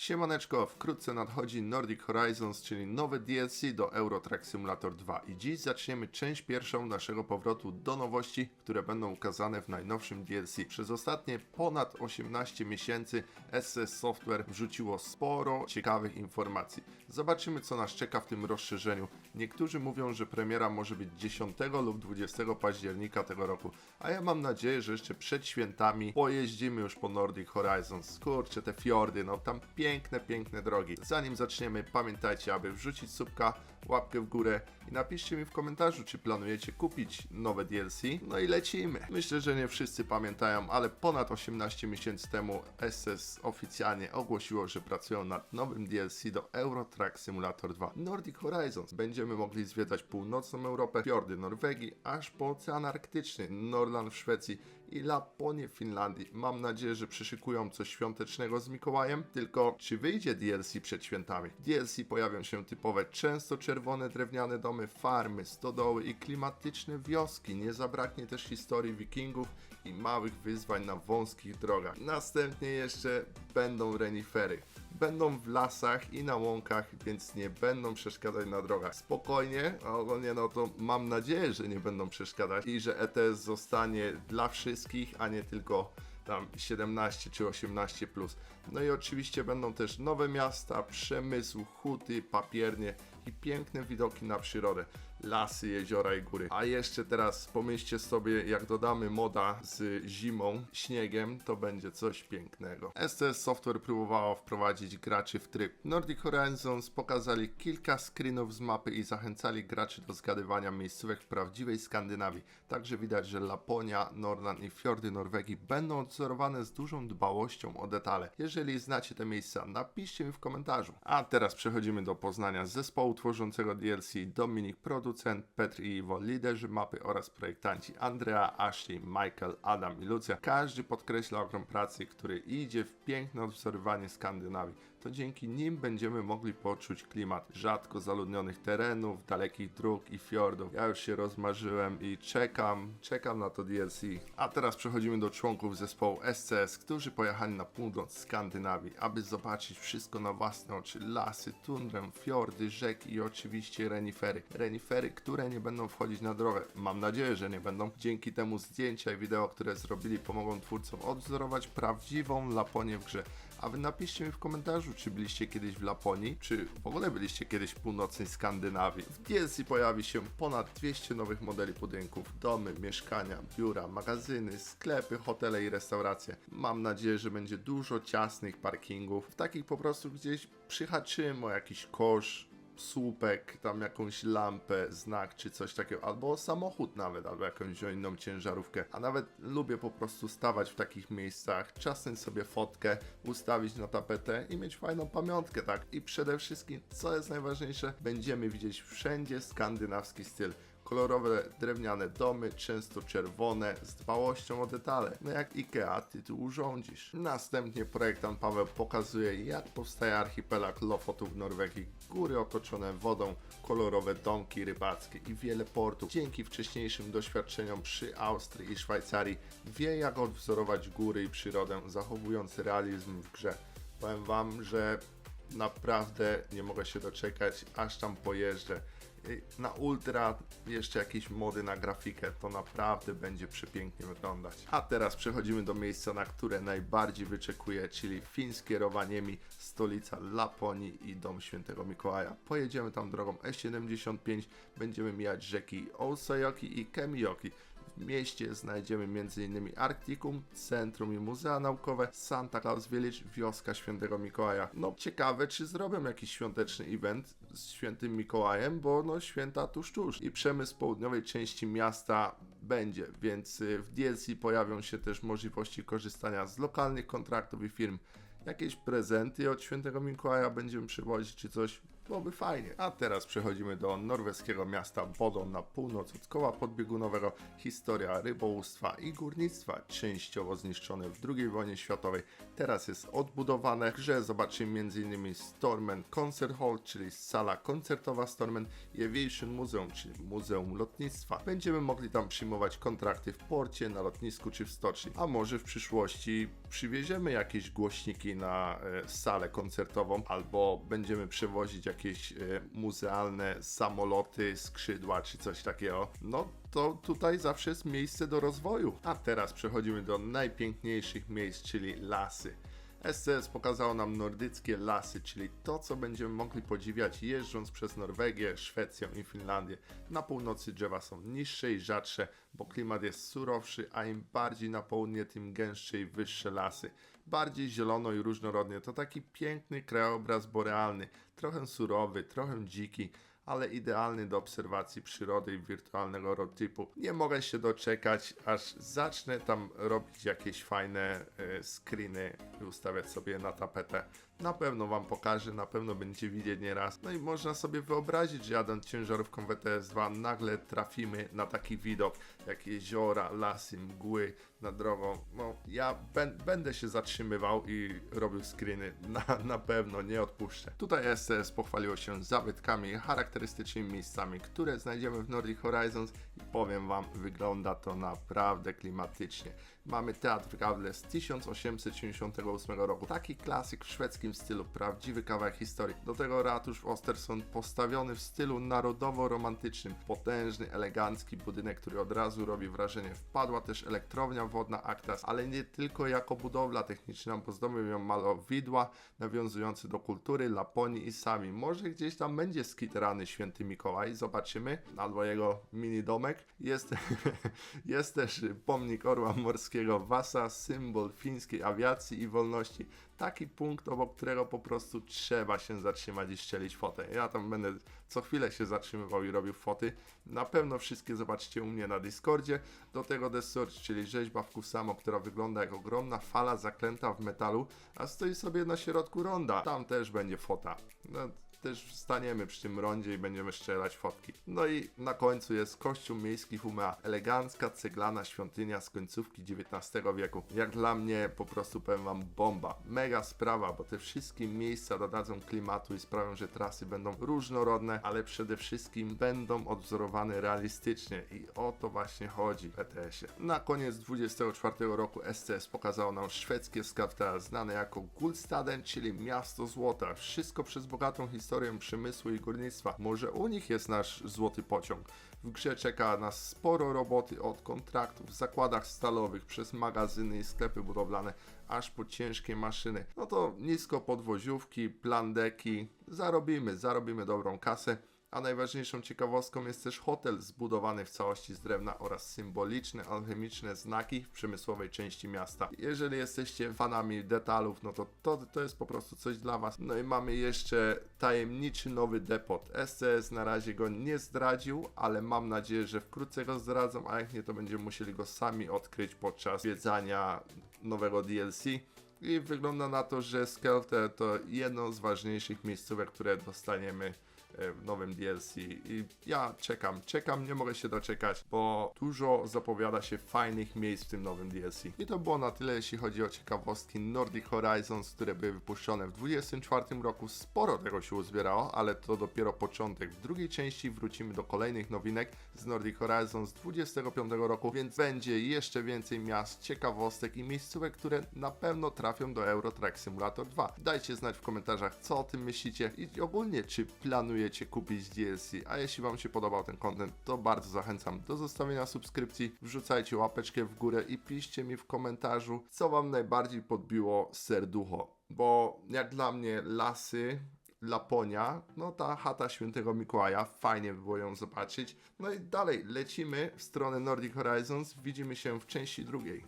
Siemaneczko, wkrótce nadchodzi Nordic Horizons, czyli nowe DLC do Euro Truck Simulator 2 i dziś zaczniemy część pierwszą naszego powrotu do nowości, które będą ukazane w najnowszym DLC. Przez ostatnie ponad 18 miesięcy SCS Software wrzuciło sporo ciekawych informacji. Zobaczymy, co nas czeka w tym rozszerzeniu. Niektórzy mówią, że premiera może być 10 lub 20 października tego roku, a ja mam nadzieję, że jeszcze przed świętami pojeździmy już po Nordic Horizons. Kurczę, te fiordy, no tam piękne drogi. Zanim zaczniemy, pamiętajcie, aby wrzucić subka, łapkę w górę i napiszcie mi w komentarzu, czy planujecie kupić nowe DLC. No i lecimy. Myślę, że nie wszyscy pamiętają, ale ponad 18 miesięcy temu SCS oficjalnie ogłosiło, że pracują nad nowym DLC do Euro Truck Simulator 2 Nordic Horizons. Będziemy mogli zwiedzać północną Europę, fiordy Norwegii, aż po Ocean Arktyczny, Norland w Szwecji i Laponię w Finlandii. Mam nadzieję, że przyszykują coś świątecznego z Mikołajem, tylko czy wyjdzie DLC przed świętami? W DLC pojawią się typowe, często czerwone drewniane domy, farmy, stodoły i klimatyczne wioski. Nie zabraknie też historii wikingów i małych wyzwań na wąskich drogach. Następnie jeszcze będą renifery. Będą w lasach i na łąkach, więc nie będą przeszkadzać na drogach. Spokojnie, ogólnie no to mam nadzieję, że nie będą przeszkadzać i że ETS zostanie dla wszystkich, a nie tylko tam 17 czy 18 plus. No i oczywiście będą też nowe miasta, przemysł, huty, papiernie i piękne widoki na przyrodę, lasy, jeziora i góry. A jeszcze teraz pomyślcie sobie, jak dodamy moda z zimą, śniegiem, to będzie coś pięknego. SCS Software próbowało wprowadzić graczy w tryb Nordic Horizons, pokazali kilka screenów z mapy i zachęcali graczy do zgadywania miejscówek w prawdziwej Skandynawii. Także widać, że Laponia, Norland i fiordy Norwegii będą odzorowane z dużą dbałością o detale. Jeżeli znacie te miejsca, napiszcie mi w komentarzu. A teraz przechodzimy do poznania zespołu tworzącego DLC. Dominik producent, Petr i Iwo liderzy mapy oraz projektanci Andrea, Ashley, Michael, Adam i Lucja. Każdy podkreśla ogrom pracy, który idzie w piękne odwzorowanie Skandynawii. To dzięki nim będziemy mogli poczuć klimat rzadko zaludnionych terenów, dalekich dróg i fiordów. Ja już się rozmarzyłem i czekam na to DLC. A teraz przechodzimy do członków zespołu SCS, którzy pojechali na północ Skandynawii, aby zobaczyć wszystko na własne oczy. Lasy, tundrę, fiordy, rzeki i oczywiście renifery. Renifery, które nie będą wchodzić na drogę. Mam nadzieję, że nie będą. Dzięki temu zdjęcia i wideo, które zrobili, pomogą twórcom odwzorować prawdziwą Laponię w grze. A wy napiszcie mi w komentarzu, czy byliście kiedyś w Laponii, czy w ogóle byliście kiedyś w północnej Skandynawii. W DLC pojawi się ponad 200 nowych modeli budynków, domy, mieszkania, biura, magazyny, sklepy, hotele i restauracje. Mam nadzieję, że będzie dużo ciasnych parkingów, w takich po prostu gdzieś przyhaczymy o jakiś kosz, słupek, tam jakąś lampę, znak czy coś takiego, albo samochód nawet, albo jakąś inną ciężarówkę. A nawet lubię po prostu stawać w takich miejscach, czasem sobie fotkę, ustawić na tapetę i mieć fajną pamiątkę, tak? I przede wszystkim, co jest najważniejsze, będziemy widzieć wszędzie skandynawski styl. Kolorowe drewniane domy, często czerwone, z dbałością o detale. No jak IKEA, ty tu urządzisz. Następnie projektant Paweł pokazuje, jak powstaje archipelag Lofotów w Norwegii. Góry otoczone wodą, kolorowe domki rybackie i wiele portów. Dzięki wcześniejszym doświadczeniom przy Austrii i Szwajcarii wie, jak odwzorować góry i przyrodę, zachowując realizm w grze. Powiem wam, że naprawdę nie mogę się doczekać, aż tam pojeżdżę. Na ultra jeszcze jakieś mody na grafikę, to naprawdę będzie przepięknie wyglądać. A teraz przechodzimy do miejsca, na które najbardziej wyczekuję, czyli fińskie Rovaniemi, stolica Laponii i dom świętego Mikołaja. Pojedziemy tam drogą E75, będziemy mijać rzeki Ousojoki i Kemijoki. W mieście znajdziemy m.in. Arktikum, centrum i muzea naukowe, Santa Claus Village, wioska świętego Mikołaja. No ciekawe, czy zrobią jakiś świąteczny event z świętym Mikołajem, bo no święta tuż. I przemysł południowej części miasta będzie, więc w DLC pojawią się też możliwości korzystania z lokalnych kontraktów i firm. Jakieś prezenty od świętego Mikołaja będziemy przywozić czy coś? byłoby fajnie. A teraz przechodzimy do norweskiego miasta Bodø na północ od koła podbiegunowego. Historia rybołówstwa i górnictwa, częściowo zniszczone w II wojnie światowej, teraz jest odbudowane. W grze zobaczymy m.in. Stormen Concert Hall, czyli sala koncertowa Stormen, i Aviation Museum, czyli Muzeum Lotnictwa. Będziemy mogli tam przyjmować kontrakty w porcie, na lotnisku czy w stoczni. A może w przyszłości przywieziemy jakieś głośniki na salę koncertową, albo będziemy przewozić jakieś muzealne samoloty, skrzydła czy coś takiego. No to tutaj zawsze jest miejsce do rozwoju. A teraz przechodzimy do najpiękniejszych miejsc, czyli lasy. SCS pokazało nam nordyckie lasy, czyli to, co będziemy mogli podziwiać jeżdżąc przez Norwegię, Szwecję i Finlandię. Na północy drzewa są niższe i rzadsze, bo klimat jest surowszy, a im bardziej na południe, tym gęstsze i wyższe lasy. Bardziej zielono i różnorodnie, to taki piękny krajobraz borealny, trochę surowy, trochę dziki, ale idealny do obserwacji przyrody i wirtualnego roadtripu. Nie mogę się doczekać, aż zacznę tam robić jakieś fajne screeny i ustawiać sobie na tapetę. Na pewno wam pokażę, na pewno będziecie widzieć nieraz. No i można sobie wyobrazić, że jadąc ciężarówką WTS-2 nagle trafimy na taki widok, jak jeziora, lasy, mgły nad drogą. No ja będę się zatrzymywał i robił screeny, na pewno nie odpuszczę. Tutaj SCS pochwaliło się zabytkami i charakterystycznymi miejscami, które znajdziemy w Nordic Horizons i powiem wam, wygląda to naprawdę klimatycznie. Mamy Teatr Gavle z 1878 roku, taki klasyk w szwedzkim stylu, prawdziwy kawałek historii. Do tego ratusz w Östersund postawiony w stylu narodowo-romantycznym, potężny, elegancki budynek, który od razu robi wrażenie. Wpadła też elektrownia wodna Aktas, ale nie tylko jako budowla techniczna, bo zdobył ją malowidła nawiązujące do kultury Laponii i Sami. Może gdzieś tam będzie skitrany święty Mikołaj, zobaczymy, albo jego mini domek. Jest też pomnik orła morskiego Wasa, symbol fińskiej awiacji i wolności. Taki punkt, obok którego po prostu trzeba się zatrzymać i strzelić fotę. Ja tam będę co chwilę się zatrzymywał i robił foty. Na pewno wszystkie zobaczycie u mnie na Discordzie. Do tego The Surge, czyli rzeźba w Kusamo, która wygląda jak ogromna fala zaklęta w metalu, a stoi sobie na środku ronda. Tam też będzie fota. No, też staniemy przy tym rondzie i będziemy strzelać fotki. No i na końcu jest kościół miejski Humea. Elegancka, ceglana świątynia z końcówki XIX wieku. Jak dla mnie po prostu powiem wam bomba. Mega sprawa, bo te wszystkie miejsca dodadzą klimatu i sprawią, że trasy będą różnorodne, ale przede wszystkim będą odwzorowane realistycznie i o to właśnie chodzi w ETS-ie. Na koniec 24 roku SCS pokazało nam szwedzkie Skavta, znane jako Guldstaden, czyli miasto złota. Wszystko przez bogatą historię przemysłu i górnictwa. Może u nich jest nasz złoty pociąg. W grze czeka nas sporo roboty, od kontraktów w zakładach stalowych, przez magazyny i sklepy budowlane, aż po ciężkie maszyny. No to nisko podwoziówki, plandeki, zarobimy dobrą kasę. A najważniejszą ciekawostką jest też hotel zbudowany w całości z drewna oraz symboliczne, alchemiczne znaki w przemysłowej części miasta. Jeżeli jesteście fanami detalów, no to jest po prostu coś dla was. No i mamy jeszcze tajemniczy nowy depot. SCS na razie go nie zdradził, ale mam nadzieję, że wkrótce go zdradzą, a jak nie, to będziemy musieli go sami odkryć podczas zwiedzania nowego DLC. I wygląda na to, że Skelter to jedno z ważniejszych miejscówek, które dostaniemy w nowym DLC i ja czekam, nie mogę się doczekać, bo dużo zapowiada się fajnych miejsc w tym nowym DLC. I to było na tyle, jeśli chodzi o ciekawostki Nordic Horizons, które były wypuszczone w 2024 roku. Sporo tego się uzbierało, ale to dopiero początek. W drugiej części wrócimy do kolejnych nowinek z Nordic Horizons z 2025 roku, więc będzie jeszcze więcej miast, ciekawostek i miejscówek, które na pewno trafią do Euro Truck Simulator 2. Dajcie znać w komentarzach, co o tym myślicie i ogólnie, czy planujecie kupić DLC, a jeśli wam się podobał ten content, to bardzo zachęcam do zostawienia subskrypcji, wrzucajcie łapeczkę w górę i piszcie mi w komentarzu, co wam najbardziej podbiło serducho, bo jak dla mnie lasy, Laponia, no ta chata świętego Mikołaja, fajnie by było ją zobaczyć. No i dalej lecimy w stronę Nordic Horizons, widzimy się w części drugiej.